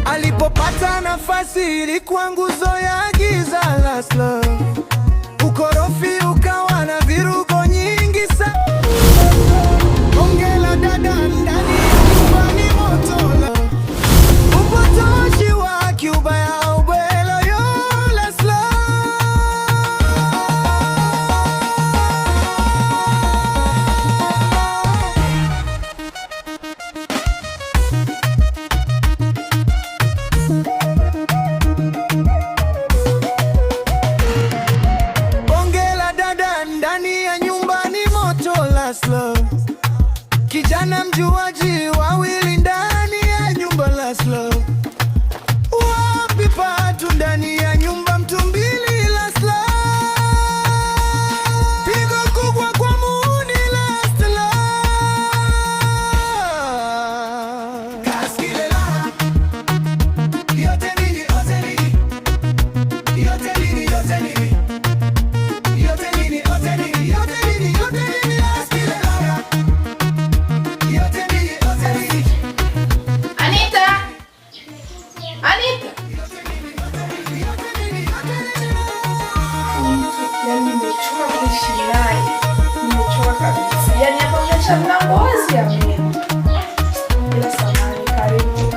Alipopata nafasi ilikuwa nguzo ya giza la slow. Ukorofi ukawa na virugo nyingi sana. Bonge la dada ndani ya nyumba ni moto la upotoshi wa kiubaya ubwelo yo la slow. Slow. Kijana mjuaji wawili ndani ya nyumba la slow. Wapi patu ndani ya nyumba mtu mbili la slow. Pigo kubwa kwa muuni la slow. Kaskile la yote nini yote nini yote nini yote nini yote nini yote nini yote nini yote nini. Mlango wazi ya mimi. Ila samani karibu.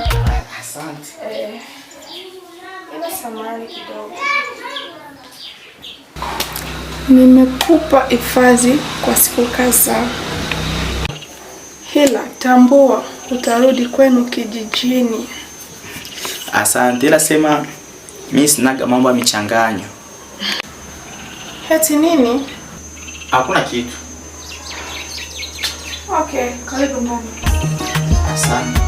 Asante. Ila samani kidogo. Nimekupa hifadhi kwa siku kadhaa. Hila tambua utarudi kwenu kijijini. Asante. Ila sema mimi sinaga mambo ya michanganyo. Heti nini? Hakuna kitu. Okay, karibu ndani. Asante.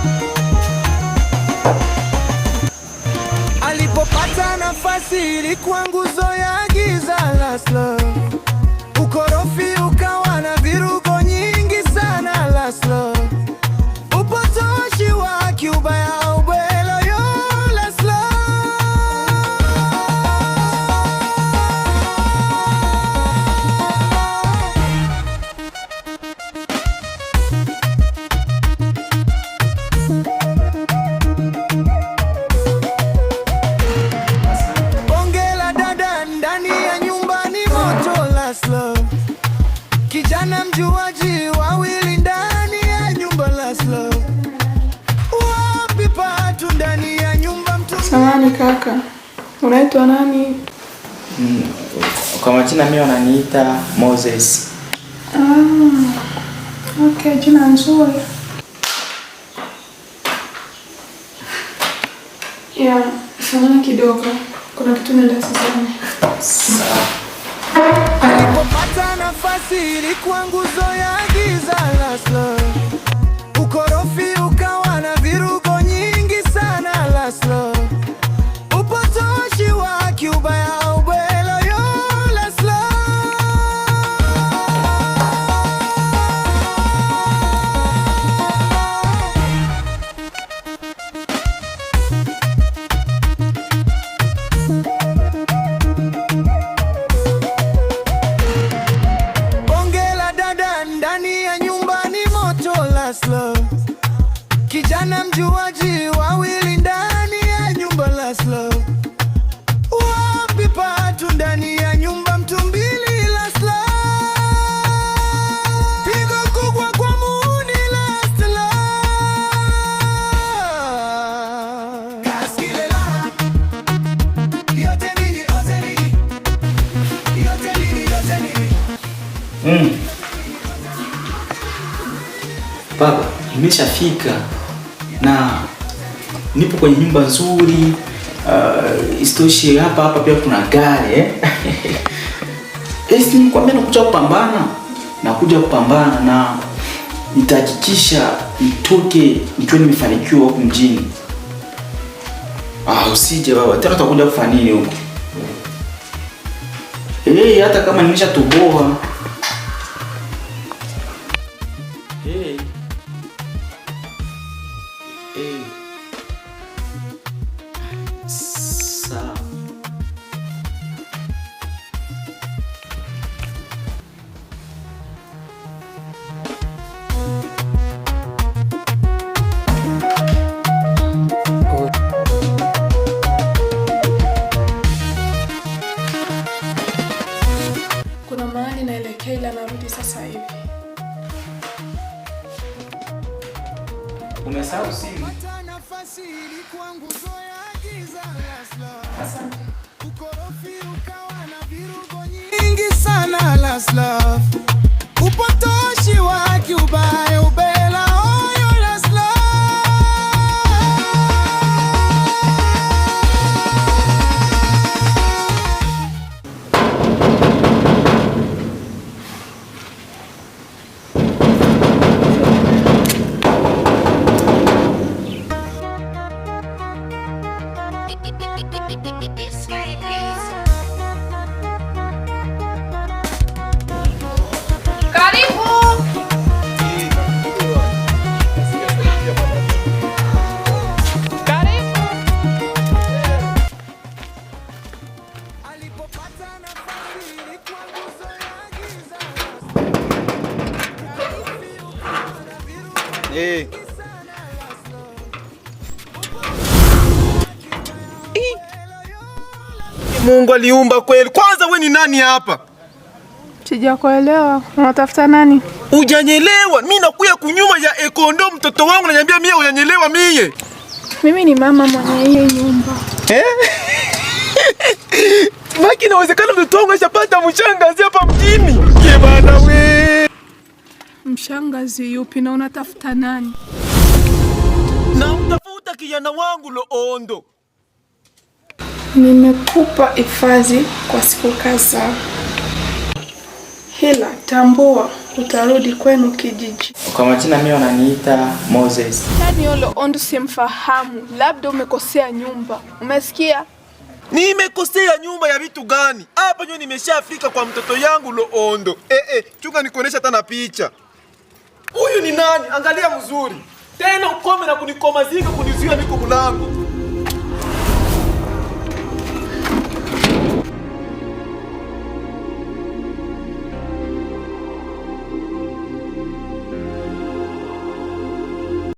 Alipopata nafasi ilikuwa nguzo ya giza la slow. Ukorofi ukawa na virugo nyingi sana la slow. Upotoshi wa kiubaya ubwelo yo la slow. Kijana mjuaji wawili ndani ya nyumba la slow. Wapi patu ndani ya nyumba mtu. Samahani kaka, unaitwa nani? Kwa majina mimi wananiita Moses. Okay, jina nzuri. Yeah, samahani kidogo. Kuna kitu naenda sisani. Sawa. Alipopata nafasi ilikuwa nguzo ya giza la slow. Ukorofi ukawa na virugo nyingi sana la slow. Upotoshi wa kiubaya ubwelo yo la slow. Slow. Kijana mjuaji wawili ndani ya nyumba la slow. Wapi patu ndani ya nyumba mtu mbili la slow. Pigo kubwa kwa muuni la slow. Kaskile la yote nini yote nini yote nini yote nini. Baba, nimeshafika na nipo kwenye nyumba nzuri. Isitoshe hapa pia kuna gari nikwambia nakuja kupambana na nitahakikisha nitoke nikiwa nimefanikiwa huko mjini. Usije baba, tena utakuja kufanya nini huko? Hata kama nimeshatoboa. Sawa. Kuna mahali naelekea ila narudi sasa hivi. Umesahau simu? Asante. Nyingi sana last love. Upotoshi wa kiubaya ubela oyo last love. Mungu aliumba kweli. Kwanza we ni nani hapa? Sijakuelewa. Unatafuta nani? Hujanyelewa. Mimi nakuya kunyuma ya ekondo mtoto wangu nanyambia mie hujanyelewa mie. Mimi ni mama mwenye hii nyumba. Maki inawezekana mtoto wangu ashapata mshangazi hapa mjini. Ke bana we. Mshangazi yupi na unatafuta nani? Na utafuta kijana wangu Loondo. Nimekupa hifadhi kwa siku kadhaa. Hila tambua utarudi kwenu kijiji. Kwa majina mimi wananiita Moses. Nani yule Loondo simfahamu? Labda umekosea nyumba. Umesikia? Nimekosea nyumba ya vitu gani? Hapa nyo nimeshafika kwa mtoto yangu Loondo. Chunga nikuonesha tena picha. Huyu ni nani? Angalia mzuri. Tena ukome na kunikomazika kunizuia niko mlango.